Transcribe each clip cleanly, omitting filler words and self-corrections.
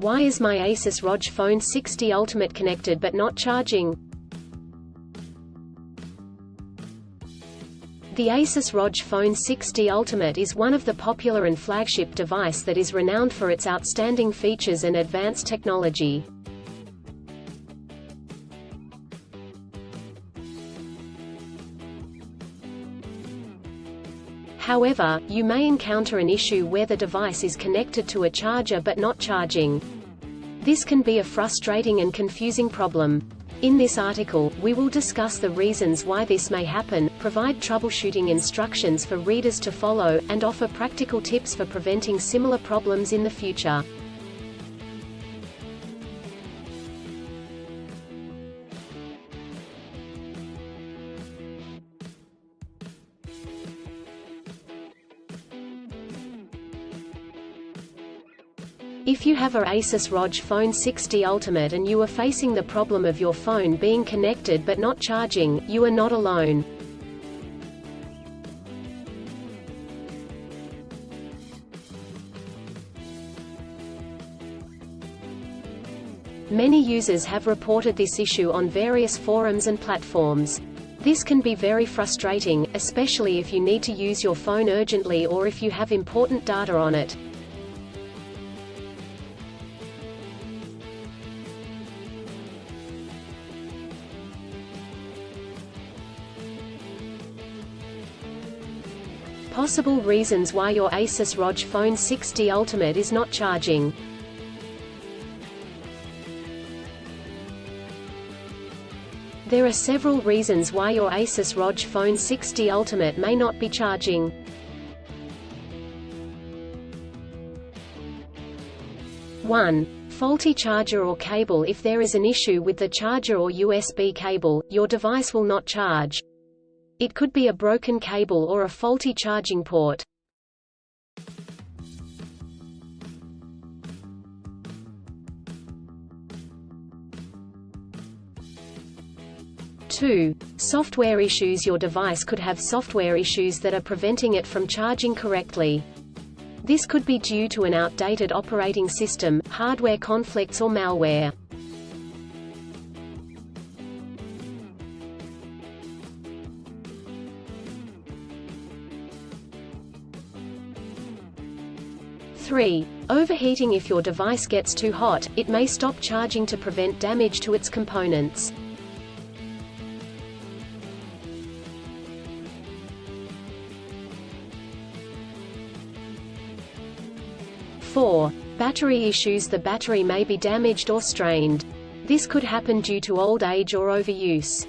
Why is my Asus ROG Phone 60 Ultimate connected but not charging? The Asus ROG Phone 60 Ultimate is one of the popular and flagship device that is renowned for its outstanding features and advanced technology. However, you may encounter an issue where the device is connected to a charger but not charging. This can be a frustrating and confusing problem. In this article, we will discuss the reasons why this may happen, provide troubleshooting instructions for readers to follow, and offer practical tips for preventing similar problems in the future. If you have a Asus ROG Phone 60 Ultimate and you are facing the problem of your phone being connected but not charging, you are not alone. Many users have reported this issue on various forums and platforms. This can be very frustrating, especially if you need to use your phone urgently or if you have important data on it. Possible reasons why your Asus ROG Phone 60 Ultimate is not charging. There are several reasons why your Asus ROG Phone 60 Ultimate may not be charging. One, faulty charger or cable. If there is an issue with the charger or USB cable, your device will not charge. It could be a broken cable or a faulty charging port. 2. Software issues. Your device could have software issues that are preventing it from charging correctly. This could be due to an outdated operating system, hardware conflicts or malware. Three, overheating. If your device gets too hot, it may stop charging to prevent damage to its components. Four, battery issues. The battery may be damaged or strained. This could happen due to old age or overuse.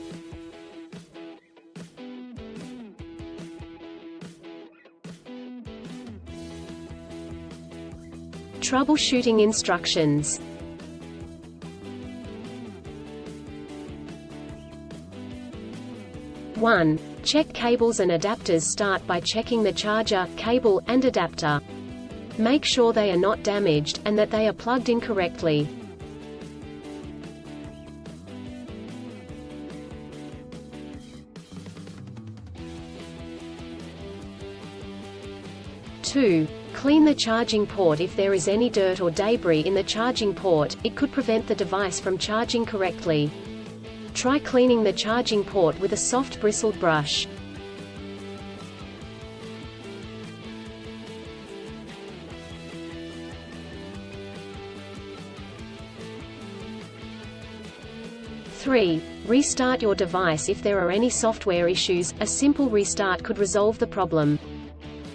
Troubleshooting instructions. One, check cables and adapters. Start by checking the charger, cable, and adapter. Make sure they are not damaged, and that they are plugged in correctly. Two, clean the charging port. If there is any dirt or debris in the charging port, it could prevent the device from charging correctly. Try cleaning the charging port with a soft bristled brush. Three, restart your device. If there are any software issues, a simple restart could resolve the problem.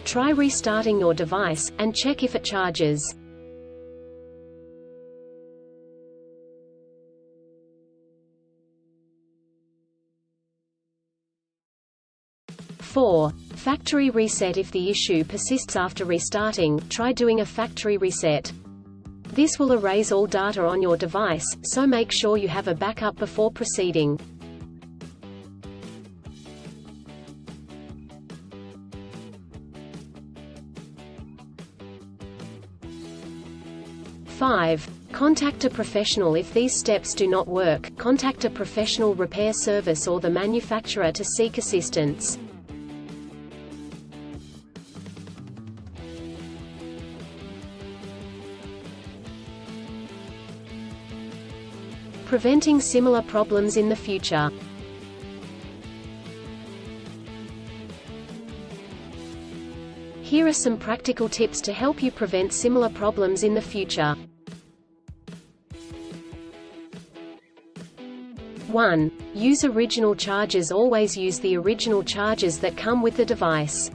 Try restarting your device, and check if it charges. Four, factory reset. If the issue persists after restarting, try doing a factory reset. This will erase all data on your device, so make sure you have a backup before proceeding. Five, contact a professional. If these steps do not work, contact a professional repair service or the manufacturer to seek assistance. preventing similar problems in the future. Here are some practical tips to help you prevent similar problems in the future. 1. Use original chargers. Always use the original chargers that come with the device.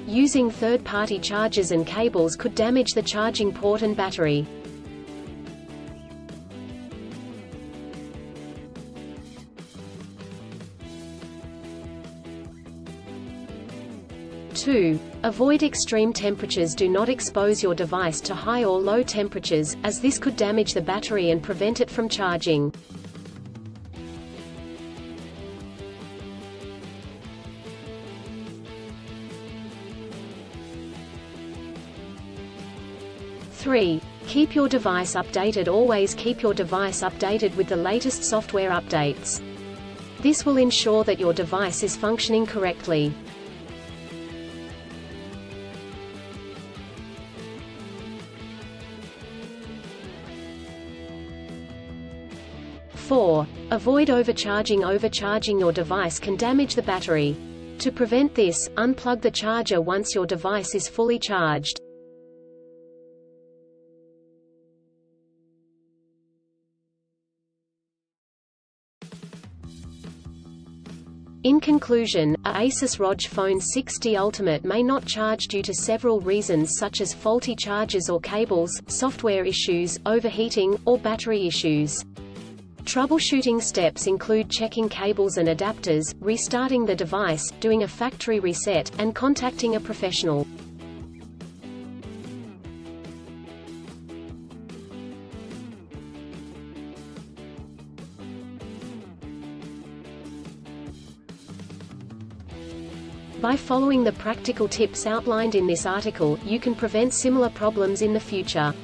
Using third-party chargers and cables could damage the charging port and battery. 2. Avoid extreme temperatures. Do not expose your device to high or low temperatures, as this could damage the battery and prevent it from charging. Three. Keep your device updated. Always keep your device updated with the latest software updates. This will ensure that your device is functioning correctly. 4. Avoid overcharging. Overcharging your device can damage the battery. To prevent this, unplug the charger once your device is fully charged. In conclusion, a Asus ROG Phone 6D Ultimate may not charge due to several reasons such as faulty chargers or cables, software issues, overheating, or battery issues. Troubleshooting steps include checking cables and adapters, restarting the device, doing a factory reset, and contacting a professional. By following the practical tips outlined in this article, you can prevent similar problems in the future.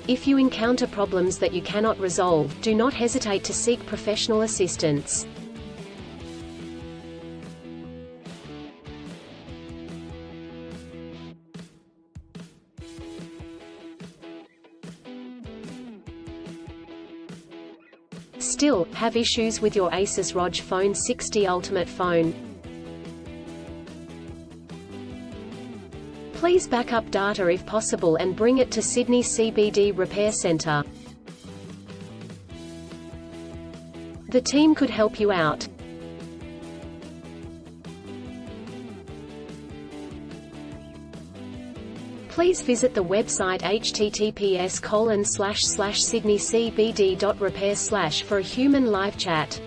If you encounter problems that you cannot resolve, do not hesitate to seek professional assistance. Still, have issues with your Asus ROG Phone 6D Ultimate phone? Please back up data if possible and bring it to Sydney CBD Repair Centre. The team could help you out. Please visit the website https://sydneycbd.repair/ for a human live chat.